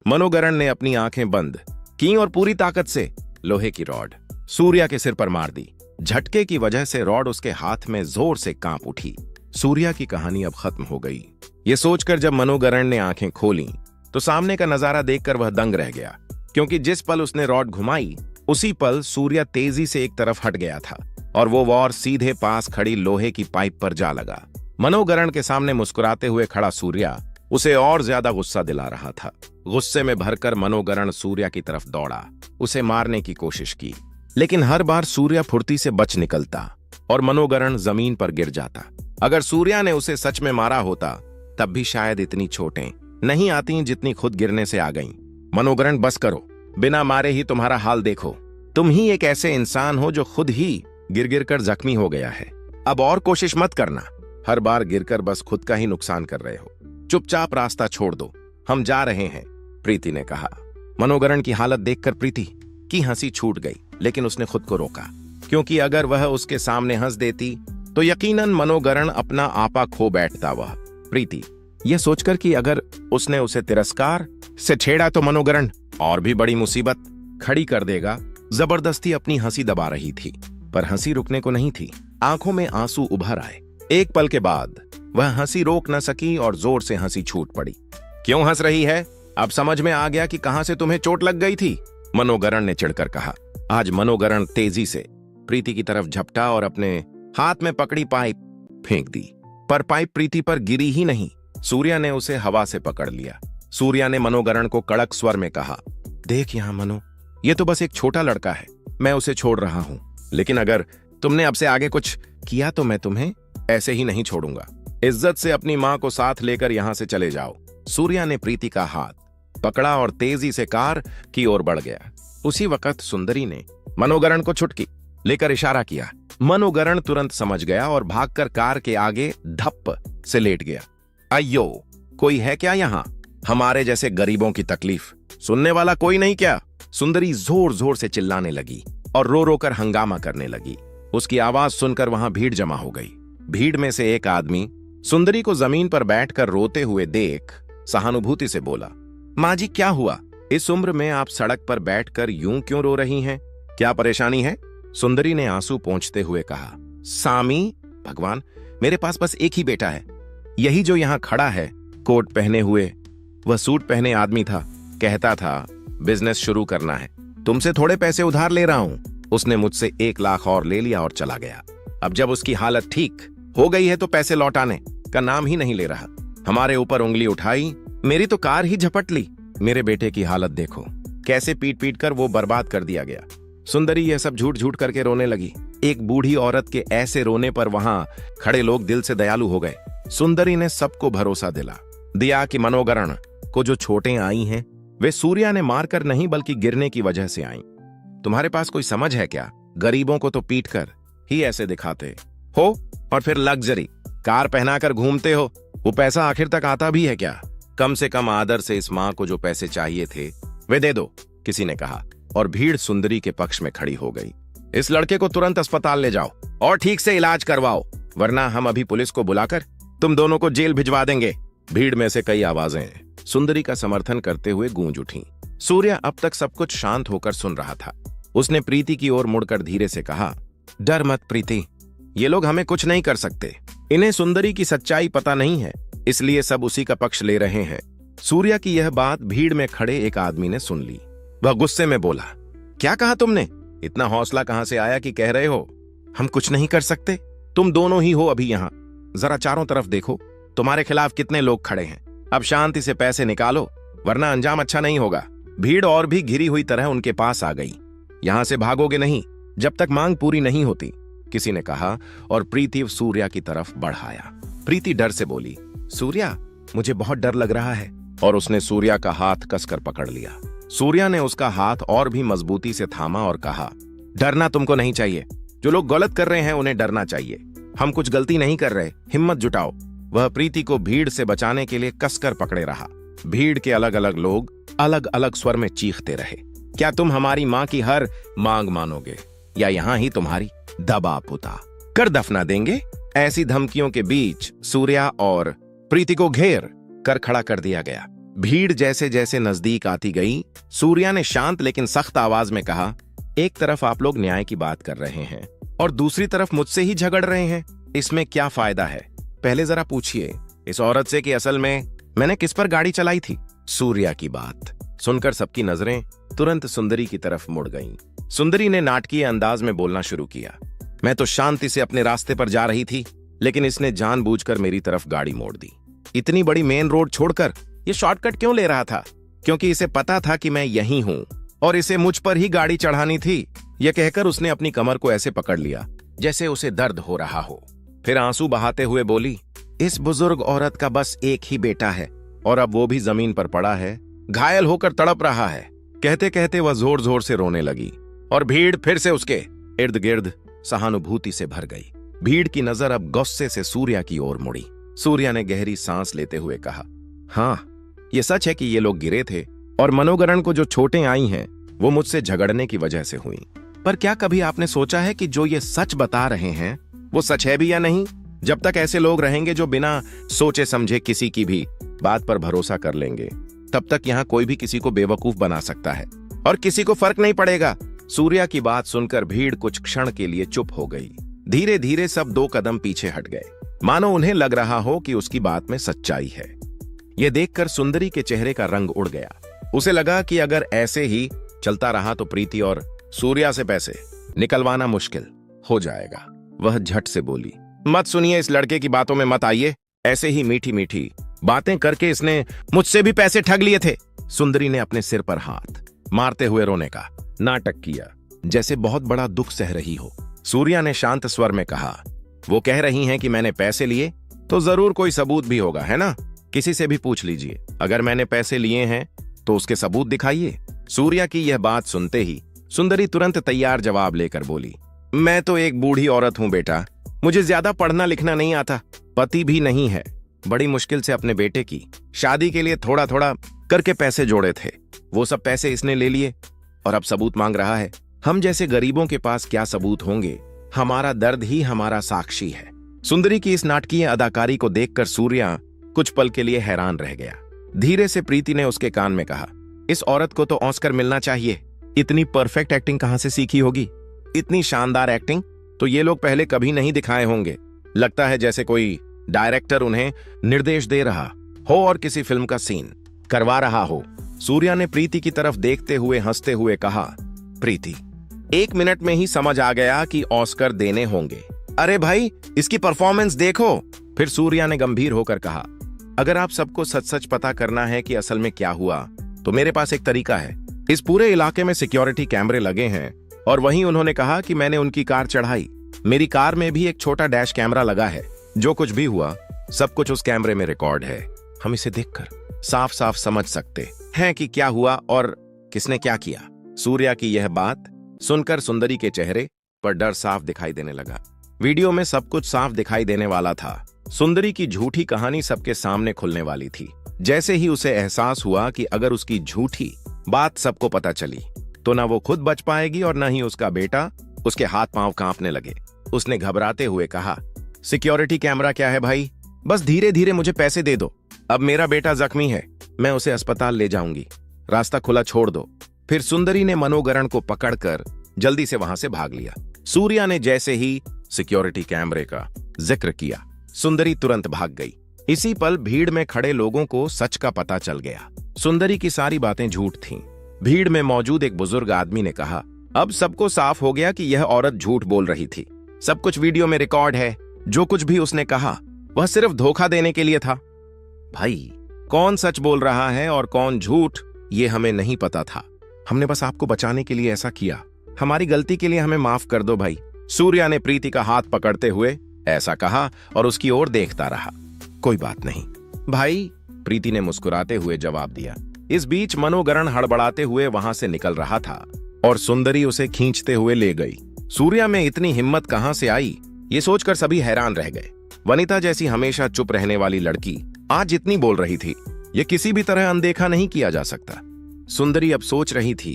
मनोगरण ने अपनी आंखें बंद की और पूरी ताकत से लोहे की रॉड सूर्या के सिर पर मार दी। झटके की वजह से रॉड उसके हाथ में जोर से कांप उठी। सूर्या की कहानी अब खत्म हो गई। ये सोचकर जब मनोगरण ने आंखें खोली तो सामने का नजारा देखकर वह दंग रह गया, क्योंकि जिस पल उसने रॉड घुमाई उसी पल सूर्या तेजी से एक तरफ हट गया था और वो वॉर सीधे पास खड़ी लोहे की पाइप पर जा लगा। मनोगरण के सामने मुस्कुराते हुए खड़ा सूर्या उसे और ज्यादा गुस्सा दिला रहा था। गुस्से में भरकर मनोगरण सूर्या की तरफ दौड़ा, उसे मारने की कोशिश की, लेकिन हर बार सूर्या फुर्ती से बच निकलता और मनोगरण जमीन पर गिर जाता। अगर सूर्या ने उसे सच में मारा होता तब भी शायद इतनी चोटें नहीं आती जितनी खुद गिरने से आ गईं। मनोगरण बस करो, बिना मारे ही तुम्हारा हाल देखो। तुम ही एक ऐसे इंसान हो जो खुद ही गिर गिर कर जख्मी हो गया है। अब और कोशिश मत करना, हर बार गिरकर बस खुद का ही नुकसान कर रहे हो। चुपचाप रास्ता छोड़ दो, हम जा रहे हैं, प्रीति ने कहा। मनोगरण की हालत देखकर प्रीति की हंसी छूट गई, लेकिन उसने खुद को रोका, क्योंकि अगर वह उसके सामने हंस देती तो यकीनन मनोगरण अपना आपा खो बैठता। वह प्रीति यह सोचकर कि अगर उसने उसे तिरस्कार से छेड़ा तो मनोगरण और भी बड़ी मुसीबत खड़ी कर देगा, जबरदस्ती अपनी हंसी दबा रही थी, पर हंसी रुकने को नहीं थी। आंखों में आंसू उभर आए। एक पल के बाद वह हंसी रोक न सकी और जोर से हंसी छूट पड़ी। क्यों हंस रही है? अब समझ में आ गया कि कहां से तुम्हें चोट लग गई थी, मनोगरण ने चिढ़कर कहा। आज मनोगरण तेजी से प्रीति की तरफ झपटा और अपने हाथ में पकड़ी पाइप फेंक दी, पर पाइप प्रीति पर गिरी ही नहीं, सूर्या ने उसे हवा से पकड़ लिया। सूर्या ने मनोगरण को कड़क स्वर में कहा, देख यहां मनो, ये तो बस एक छोटा लड़का है, मैं उसे छोड़ रहा हूं, लेकिन अगर तुमने अब से आगे कुछ किया तो मैं तुम्हें ऐसे ही नहीं छोड़ूंगा। इज्जत से अपनी मां को साथ लेकर यहां से चले जाओ। सूर्या ने प्रीति का हाथ पकड़ा और तेजी से कार की ओर बढ़ गया। उसी वक्त सुंदरी ने मनोगरण को छुटकी लेकर इशारा किया। मनोगरण तुरंत समझ गया और भागकर कार के आगे धप्प से लेट गया। अयो, कोई है क्या यहाँ? हमारे जैसे गरीबों की तकलीफ सुनने वाला कोई नहीं क्या? सुंदरी जोर जोर से चिल्लाने लगी और रो रो कर हंगामा करने लगी। उसकी आवाज सुनकर वहां भीड़ जमा हो गई। भीड़ में से एक आदमी सुंदरी को जमीन पर बैठकर रोते हुए देख सहानुभूति से बोला, माँ जी क्या हुआ? इस उम्र में आप सड़क पर बैठकर यूं क्यों रो रही हैं? क्या परेशानी है? सुंदरी ने आंसू पोंछते हुए कहा, सामी, भगवान, मेरे पास बस एक ही बेटा है, यही जो यहाँ खड़ा है, कोट पहने हुए। वह सूट पहने आदमी था, कहता था बिजनेस शुरू करना है, तुमसे थोड़े पैसे उधार ले रहा हूं। उसने मुझसे 1 लाख और ले लिया और चला गया। अब जब उसकी हालत ठीक हो गई है तो पैसे लौटाने का नाम ही नहीं ले रहा। हमारे ऊपर उंगली उठाई, मेरी तो कार ही झपट ली। मेरे बेटे की हालत देखो, कैसे पीट पीट कर वो बर्बाद कर दिया गया। सुंदरी यह सब झूठ झूठ करके रोने लगी। एक बूढ़ी औरत के ऐसे रोने पर वहां खड़े लोग दिल से दयालु हो गए। सुंदरी ने सबको भरोसा दिया कि मनोगरण को जो चोटें आई हैं वे सूर्या ने मारकर नहीं बल्कि गिरने की वजह से आई। तुम्हारे पास कोई समझ है क्या? गरीबों को तो पीट कर ही ऐसे दिखाते हो और फिर लग्जरी कार पहनाकर घूमते हो। वो पैसा आखिर तक आता भी है क्या? कम से कम आदर से इस मां को जो पैसे चाहिए थे वे दे दो, किसी ने कहा, और भीड़ सुंदरी के पक्ष में खड़ी हो गई। इस लड़के को तुरंत अस्पताल ले जाओ और ठीक से इलाज करवाओ, वरना हम अभी पुलिस को बुलाकर तुम दोनों को जेल भिजवा देंगे। भीड़ में से कई आवाजें सुंदरी का समर्थन करते हुए गूंज उठी। सूर्या अब तक सब कुछ शांत होकर सुन रहा था। उसने प्रीति की ओर मुड़कर धीरे से कहा, डर मत प्रीति, ये लोग हमें कुछ नहीं कर सकते। इन्हें सुंदरी की सच्चाई पता नहीं है, इसलिए सब उसी का पक्ष ले रहे हैं। सूर्या की यह बात भीड़ में खड़े एक आदमी ने सुन ली। वह गुस्से में बोला, क्या कहा तुमने? इतना हौसला कहां से आया कि कह रहे हो हम कुछ नहीं कर सकते? तुम दोनों ही हो अभी यहाँ, जरा चारों तरफ देखो, तुम्हारे खिलाफ कितने लोग खड़े हैं। अब शांति से पैसे निकालो, वरना अंजाम अच्छा नहीं होगा। भीड़ और भी घिरी हुई तरह उनके पास आ गई। यहां से भागोगे नहीं जब तक मांग पूरी नहीं होती, किसी ने कहा, और प्रीति सूर्या की तरफ बढ़ाया। प्रीति डर से बोली, सूर्या, मुझे बहुत डर लग रहा है, और उसने सूर्या का हाथ कसकर पकड़ लिया। सूर्या ने उसका हाथ और भी मजबूती से थामा और कहा, डरना तुमको नहीं चाहिए, जो लोग गलत कर रहे हैं उन्हें डरना चाहिए। हम कुछ गलती नहीं कर रहे, हिम्मत जुटाओ। वह प्रीति को भीड़ से बचाने के लिए कसकर पकड़े रहा। भीड़ के अलग अलग लोग अलग अलग स्वर में चीखते रहे, क्या तुम हमारी मां की हर मांग मानोगे या यहां ही तुम्हारी दबा पुता कर दफना देंगे? ऐसी धमकियों के बीच सूर्या और प्रीति को घेर कर खड़ा कर दिया गया। भीड़ जैसे जैसे नजदीक आती गई, सूर्या ने शांत लेकिन सख्त आवाज में कहा, एक तरफ आप लोग न्याय की बात कर रहे हैं और दूसरी तरफ मुझसे ही झगड़ रहे हैं। इसमें क्या फायदा है? पहले जरा पूछिए इस औरत से कि असल में मैंने किस पर गाड़ी चलाई थी। सूर्या की बात सुनकर सबकी नजरें तुरंत सुंदरी की तरफ मुड़ गईं। सुंदरी ने नाटकीय अंदाज में बोलना शुरू किया, मैं तो शांति से अपने रास्ते पर जा रही थी, लेकिन इसने जानबूझकर मेरी तरफ गाड़ी मोड़ दी। इतनी बड़ी मेन रोड छोड़कर ये शॉर्टकट क्यों ले रहा था? क्योंकि इसे पता था कि मैं यहीं हूं और इसे मुझ पर ही गाड़ी चढ़ानी थी। यह कहकर उसने अपनी कमर को ऐसे पकड़ लिया जैसे उसे दर्द हो रहा हो। फिर आंसू बहाते हुए बोली, इस बुजुर्ग औरत का बस एक ही बेटा है और अब वो भी जमीन पर पड़ा है, घायल होकर तड़प रहा है। कहते कहते वह जोर जोर से रोने लगी और भीड़ फिर से उसके इर्द गिर्द सहानुभूति से भर गई। भीड़ की नजर अब गुस्से से सूर्या की ओर मुड़ी। सूर्या ने गहरी सांस लेते हुए कहा, हाँ, ये सच है कि ये लोग गिरे थे और मनोगरण को जो चोटें आई हैं वो मुझसे झगड़ने की वजह से हुई। पर क्या कभी आपने सोचा है कि जो ये सच बता रहे हैं वो सच है भी या नहीं? जब तक ऐसे लोग रहेंगे जो बिना सोचे समझे किसी की भी बात पर भरोसा कर लेंगे, तब तक यहाँ कोई भी किसी को बेवकूफ बना सकता है और किसी को फर्क नहीं पड़ेगा। सूर्या की बात सुनकर भीड़ कुछ क्षण के लिए चुप हो गई। धीरे धीरे सब 2 कदम पीछे हट गए, मानो उन्हें लग रहा हो कि उसकी बात में सच्चाई है। यह देखकर सुंदरी के चेहरे का रंग उड़ गया। उसे लगा कि अगर ऐसे ही चलता रहा तो प्रीति और सूर्या से पैसे निकलवाना मुश्किल हो जाएगा। वह झट से बोली, मत सुनिए, इस लड़के की बातों में मत आइए। ऐसे ही मीठी मीठी बातें करके इसने मुझसे भी पैसे ठग लिए थे। सुंदरी ने अपने सिर पर हाथ मारते हुए रोने का नाटक किया, जैसे बहुत बड़ा दुख सह रही हो। सूर्या ने शांत स्वर में कहा, वो कह रही हैं कि मैंने पैसे लिए तो जरूर कोई सबूत भी होगा, है ना? किसी से भी पूछ लीजिए, अगर मैंने पैसे लिए हैं तो उसके सबूत दिखाइए। सूर्या की यह बात सुनते ही सुंदरी तुरंत तैयार जवाब लेकर बोली, मैं तो एक बूढ़ी औरत हूं बेटा, मुझे ज्यादा पढ़ना लिखना नहीं आता, पति भी नहीं है। बड़ी मुश्किल से अपने बेटे की शादी के लिए थोड़ा थोड़ा करके पैसे जोड़े थे, वो सब पैसे इसने ले लिए और अब सबूत मांग रहा है। हम जैसे गरीबों के पास क्या सबूत होंगे? हमारा दर्द ही हमारा साक्षी है। सुंदरी की इस नाटकीय अदाकारी को देखकर सूर्या कुछ पल के लिए हैरान रह गया। धीरे से प्रीति ने उसके कान में कहा, इस औरत को तो ऑस्कर मिलना चाहिए। इतनी परफेक्ट एक्टिंग कहां से सीखी होगी? इतनी शानदार एक्टिंग तो ये लोग पहले कभी नहीं दिखाए होंगे। लगता है जैसे कोई डायरेक्टर उन्हें निर्देश दे रहा हो और किसी फिल्म का सीन करवा रहा हो। सूर्या ने प्रीति की तरफ देखते हुए हंसते हुए कहा, प्रीति, 1 मिनट में ही समझ आ गया कि ऑस्कर देने होंगे। अरे भाई, इसकी परफॉर्मेंस देखो। फिर सूर्या ने गंभीर होकर कहा, अगर आप सबको सच सच पता करना है कि असल में क्या हुआ, तो मेरे पास एक तरीका है। इस पूरे इलाके में सिक्योरिटी कैमरे लगे हैं और वहीं उन्होंने कहा कि मैंने उनकी कार चढ़ाई। मेरी कार में भी एक छोटा डैश कैमरा लगा है। जो कुछ भी हुआ सब कुछ उस कैमरे में रिकॉर्ड है। हम इसे देखकर साफ साफ समझ सकते हैं कि क्या हुआ और किसने क्या किया। सूर्या की यह बात सुनकर सुंदरी के चेहरे पर डर साफ दिखाई देने लगा। वीडियो में सब कुछ साफ दिखाई देने वाला था। सुंदरी की झूठी कहानी सबके सामने खुलने वाली थी। जैसे ही उसे एहसास हुआ कि अगर उसकी झूठी बात सबको पता चली तो न वो खुद बच पाएगी और न ही उसका बेटा। उसके हाथ पांव कांपने लगे। उसने घबराते हुए कहा, सिक्योरिटी कैमरा क्या है भाई? बस धीरे धीरे मुझे पैसे दे दो। अब मेरा बेटा जख्मी है, मैं उसे अस्पताल ले जाऊंगी, रास्ता खुला छोड़ दो। फिर सुंदरी ने मनोगरण को पकड़कर जल्दी से वहां से भाग लिया। सूर्या ने जैसे ही सिक्योरिटी कैमरे का जिक्र किया, सुंदरी तुरंत भाग गई। इसी पल भीड़ में खड़े लोगों को सच का पता चल गया। सुंदरी की सारी बातें झूठ थीं। भीड़ में मौजूद एक बुजुर्ग आदमी ने कहा, अब सबको साफ हो गया कि यह औरत झूठ बोल रही थी। सब कुछ वीडियो में रिकॉर्ड है। जो कुछ भी उसने कहा वह सिर्फ धोखा देने के लिए था। भाई, कौन सच बोल रहा है और कौन झूठ, ये हमें नहीं पता था। हमने बस आपको बचाने के लिए ऐसा किया। हमारी गलती के लिए हमें माफ कर दो भाई। सूर्या ने प्रीति का हाथ पकड़ते हुए ऐसा कहा और उसकी ओर देखता रहा। कोई बात नहीं भाई, प्रीति ने मुस्कुराते हुए जवाब दिया। इस बीच मनोगरण हड़बड़ाते हुए वहां से निकल रहा था और सुंदरी उसे खींचते हुए ले गई। सूर्या में इतनी हिम्मत कहां से आई, ये सोचकर सभी हैरान रह गए। वनिता जैसी हमेशा चुप रहने वाली लड़की आज इतनी बोल रही थी, ये किसी भी तरह अनदेखा नहीं किया जा सकता। सुंदरी अब सोच रही थी,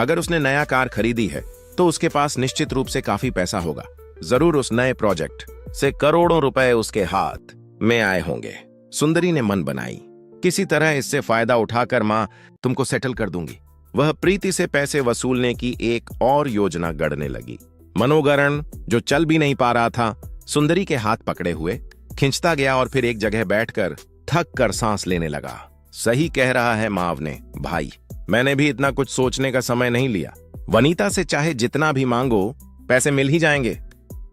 अगर उसने नया कार खरीदी है तो उसके पास निश्चित रूप से काफी पैसा होगा। जरूर उस नए प्रोजेक्ट से करोड़ों रुपए उसके हाथ में आए होंगे। सुंदरी ने मन बनाई किसी तरह इससे फायदा उठाकर माँ तुमको सेटल कर दूंगी। वह प्रीति से पैसे वसूलने की एक और योजना गढ़ने लगी। मनोगरण, जो चल भी नहीं पा रहा था, सुंदरी के हाथ पकड़े हुए खिंचता गया और फिर एक जगह बैठकर थक कर सांस लेने लगा। सही कह रहा है माव ने, भाई मैंने भी इतना कुछ सोचने का समय नहीं लिया। वनीता से चाहे जितना भी मांगो पैसे मिल ही जाएंगे,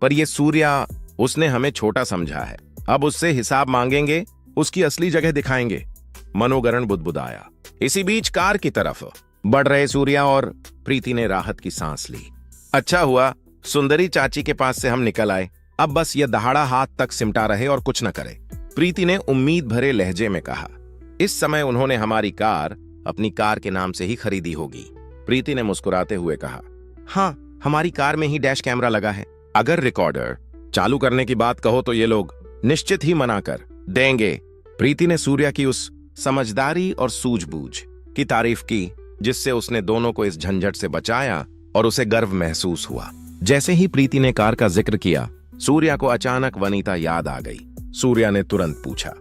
पर ये सूर्या, उसने हमें छोटा समझा है। अब उससे हिसाब मांगेंगे, उसकी असली जगह दिखाएंगे। मनोगरण बुदबुदाया। इसी बीच कार की तरफ बढ़ रहे सूर्या और प्रीति ने राहत की सांस ली। अच्छा हुआ सुंदरी चाची के पास से हम निकल आए, अब बस ये दहाड़ा हाथ तक सिमटा रहे और कुछ न करे, प्रीति ने उम्मीद भरे लहजे में कहा। इस समय उन्होंने हमारी कार अपनी कार के नाम से ही खरीदी होगी, प्रीति ने मुस्कुराते हुए कहा। हाँ, हमारी कार में ही डैश कैमरा लगा है। अगर रिकॉर्डर चालू करने की बात कहो तो ये लोग निश्चित ही मना कर देंगे। प्रीति ने सूर्या की उस समझदारी और सूझबूझ की तारीफ की जिससे उसने दोनों को इस झंझट से बचाया और उसे गर्व महसूस हुआ। जैसे ही प्रीति ने कार का जिक्र किया, सूर्या को अचानक वनीता याद आ गई। सूर्या ने तुरंत पूछा,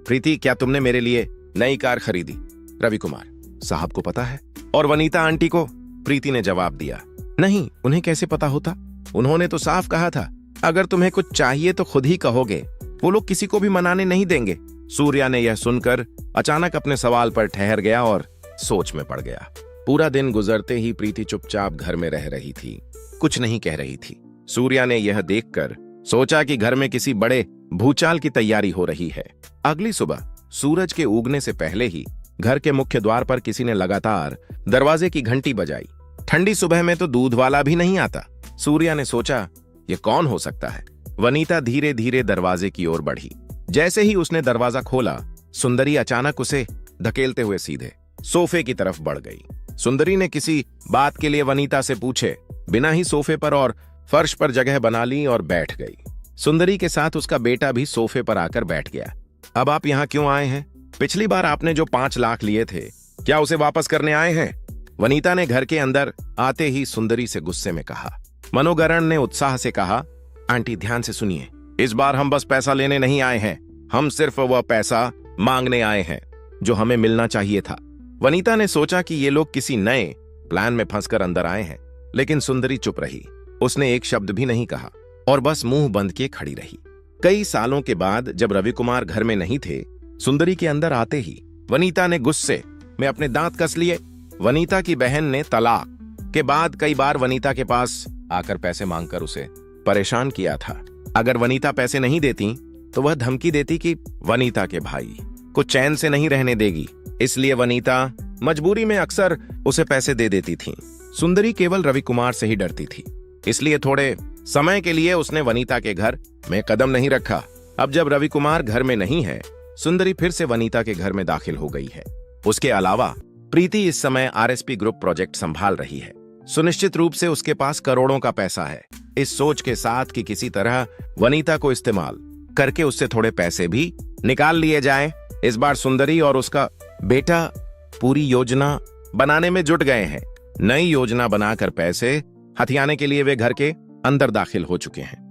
प्रीति क्या तुमने मेरे लिए नई कार खरीदी? रवि कुमार साहब को पता है? और वनीता आंटी को? प्रीति ने जवाब दिया। नहीं, उन्हें कैसे पता होता? उन्होंने तो साफ कहा था, अगर तुम्हें कुछ चाहिए तो खुद ही कहोगे, वो लोग किसी को भी मनाने नहीं देंगे। सूर्या ने यह सुनकर अचानक अपने सवाल पर ठहर गया और सोच में पड़ गया। पूरा दिन गुजरते ही प्रीति चुपचाप घर में रह रही थी, कुछ नहीं कह रही थी। सूर्या ने यह देखकर सोचा कि घर में किसी बड़े भूचाल की तैयारी हो रही है। अगली सुबह सूरज के उगने से पहले ही घर के मुख्य द्वार पर किसी ने लगातार दरवाजे की घंटी बजाई। ठंडी सुबह में तो दूध वाला भी नहीं आता। सूर्या ने सोचा, ये कौन हो सकता है? वनीता धीरे धीरे दरवाजे की ओर बढ़ी। जैसे ही उसने दरवाजा खोला, सुंदरी अचानक उसे धकेलते हुए सीधे सोफे की तरफ बढ़ गई। सुंदरी ने किसी बात के लिए वनीता से पूछे बिना ही सोफे पर और फर्श पर जगह बना ली और बैठ गई। सुंदरी के साथ उसका बेटा भी सोफे पर आकर बैठ गया। अब आप यहाँ क्यों आए हैं? पिछली बार आपने जो 5 लाख लिए थे, क्या उसे वापस करने आए हैं? वनीता ने घर के अंदर आते ही सुंदरी से गुस्से में कहा। मनोगरण ने उत्साह से कहा, आंटी ध्यान से सुनिए, इस बार हम बस पैसा लेने नहीं आए हैं, हम सिर्फ वह पैसा मांगने आए हैं जो हमें मिलना चाहिए था। वनीता ने सोचा कि ये लोग किसी नए प्लान में फंसकर अंदर आए हैं, लेकिन सुंदरी चुप रही। उसने एक शब्द भी नहीं कहा और बस मुंह बंद किए खड़ी रही। कई सालों के बाद जब रवि कुमार घर में नहीं थे, सुंदरी के अंदर आते ही वनीता ने गुस्से में अपने दांत कस लिए। वनीता की बहन ने तलाक के बाद कई बार वनीता के पास आकर पैसे मांगकर उसे परेशान किया था। अगर वनीता पैसे नहीं देती तो वह धमकी देती कि वनीता के भाई को चैन से नहीं रहने देगी, इसलिए वनीता मजबूरी में अक्सर उसे पैसे दे देती थी। सुंदरी केवल रवि कुमार से ही डरती थी, इसलिए थोड़े समय के लिए उसने वनीता के घर में कदम नहीं रखा। अब जब रवि कुमार घर में नहीं है, सुंदरी फिर से वनीता के घर में दाखिल हो गई है। उसके अलावा प्रीति इस समय आरएसपी ग्रुप प्रोजेक्ट संभाल रही है। सुनिश्चित रूप से उसके पास करोड़ों का पैसा है। इस सोच के साथ कि किसी तरह वनीता को इस्तेमाल करके उससे थोड़े पैसे भी निकाल लिए जाएं, इस बार सुंदरी और उसका बेटा पूरी योजना बनाने में जुट गए हैं। नई योजना बनाकर पैसे हथियाने के लिए वे घर के अंदर दाखिल हो चुके हैं।